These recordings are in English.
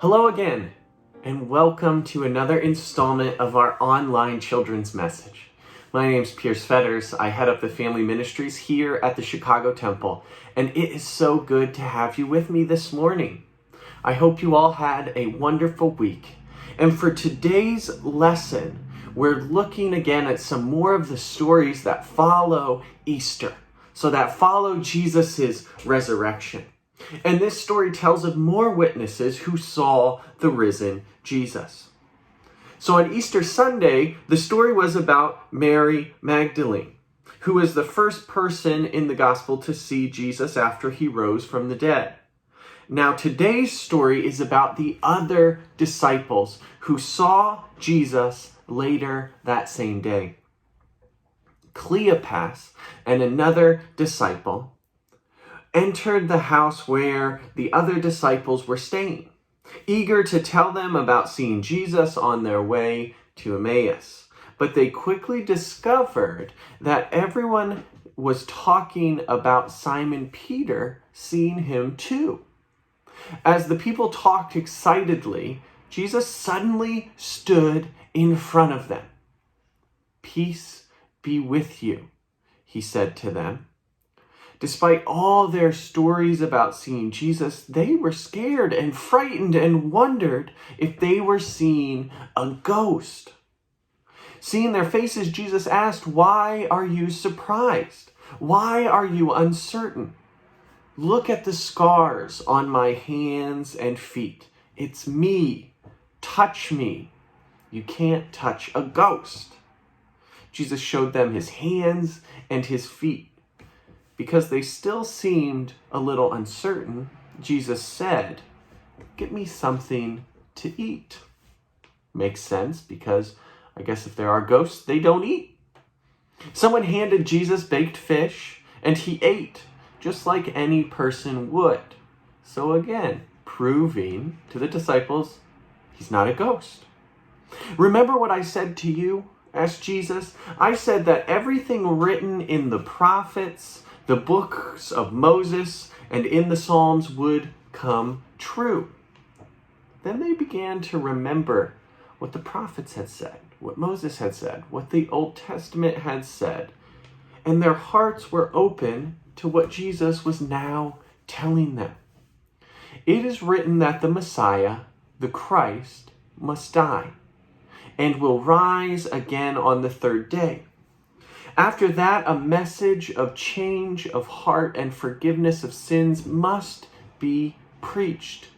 Hello again, and welcome to another installment of our online children's message. My name is Pierce Fetters. I head up the family ministries here at the Chicago Temple, and it is so good to have you with me this morning. I hope you all had a wonderful week. And for today's lesson, we're looking again at some more of the stories that follow Easter, so that follow Jesus' resurrection. And this story tells of more witnesses who saw the risen Jesus. So on Easter Sunday, the story was about Mary Magdalene, who was the first person in the gospel to see Jesus after he rose from the dead. Now today's story is about the other disciples who saw Jesus later that same day. Cleopas and another disciple entered the house where the other disciples were staying, eager to tell them about seeing Jesus on their way to Emmaus. But they quickly discovered that everyone was talking about Simon Peter seeing him too. As the people talked excitedly, Jesus suddenly stood in front of them. "Peace be with you," he said to them. Despite all their stories about seeing Jesus, they were scared and frightened and wondered if they were seeing a ghost. Seeing their faces, Jesus asked, "Why are you surprised? Why are you uncertain? Look at the scars on my hands and feet. It's me. Touch me. You can't touch a ghost." Jesus showed them his hands and his feet. Because they still seemed a little uncertain, Jesus said, "Get me something to eat." Makes sense, because I guess if there are ghosts, they don't eat. Someone handed Jesus baked fish, and he ate, just like any person would. So again, proving to the disciples, he's not a ghost. "Remember what I said to you?" asked Jesus. "I said that everything written in the prophets, the books of Moses, and in the Psalms would come true." Then they began to remember what the prophets had said, what Moses had said, what the Old Testament had said, and their hearts were open to what Jesus was now telling them. "It is written that the Messiah, the Christ, must die and will rise again on the third day. After that, a message of change of heart and forgiveness of sins must be preached.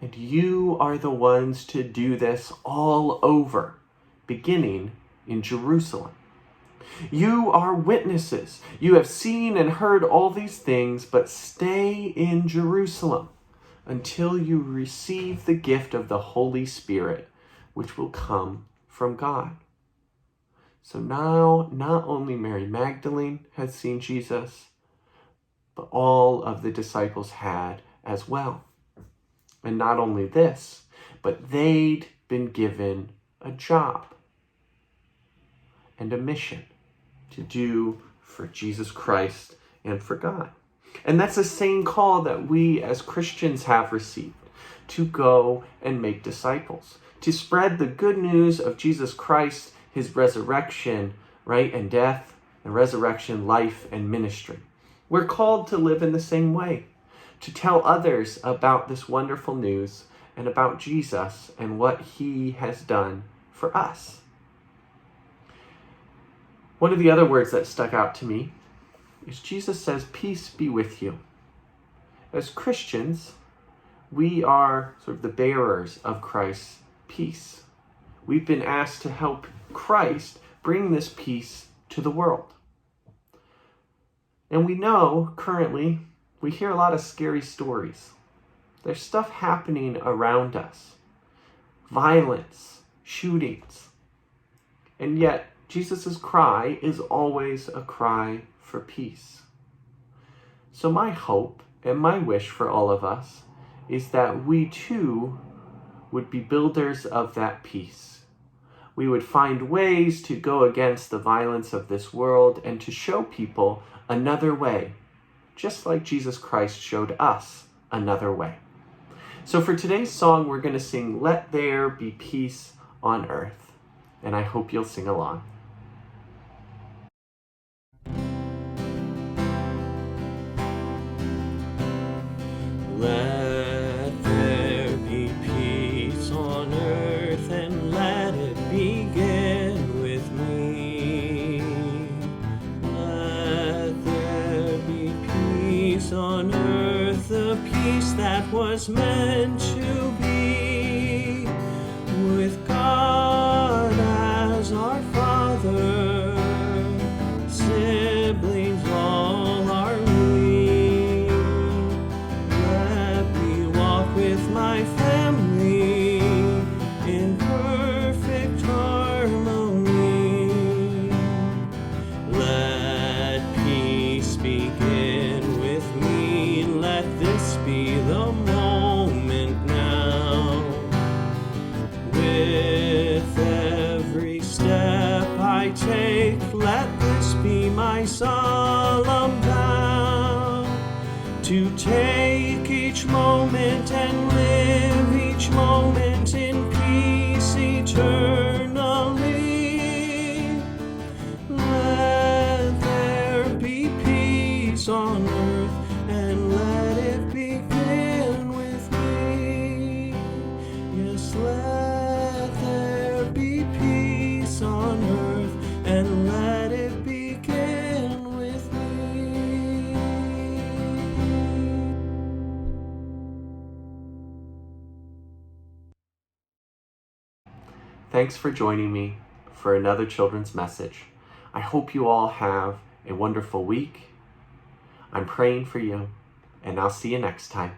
And you are the ones to do this all over, beginning in Jerusalem. You are witnesses. You have seen and heard all these things, but stay in Jerusalem until you receive the gift of the Holy Spirit, which will come from God." So now, not only Mary Magdalene had seen Jesus, but all of the disciples had as well. And not only this, but they'd been given a job and a mission to do for Jesus Christ and for God. And that's the same call that we as Christians have received, to go and make disciples, to spread the good news of Jesus Christ, his resurrection, right, and death, and resurrection, life, and ministry. We're called to live in the same way, to tell others about this wonderful news and about Jesus and what he has done for us. One of the other words that stuck out to me is Jesus says, "Peace be with you." As Christians, we are sort of the bearers of Christ's peace. We've been asked to help Christ bring this peace to the world. And we know currently we hear a lot of scary stories. There's stuff happening around us. Violence, shootings. And yet Jesus' cry is always a cry for peace. So my hope and my wish for all of us is that we too would be builders of that peace. We would find ways to go against the violence of this world and to show people another way, just like Jesus Christ showed us another way. So for today's song, we're going to sing Let There Be Peace on Earth. And I hope you'll sing along. Let there be peace on earth, and let it begin with me. Let there be peace on earth, the peace that was meant to be, with God as our Father, siblings all are we. Let me walk with my family in perfect harmony. Let peace begin with me. Let this be the moment now. With every step I take, let this be my solemn vow, to take each moment and live each moment in peace eternally. Let there be peace on earth, and let it begin with me. Yes, let there be peace on earth, and let it begin with me. Thanks for joining me for another children's message. I hope you all have a wonderful week. I'm praying for you, and I'll see you next time.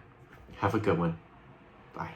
Have a good one. Bye.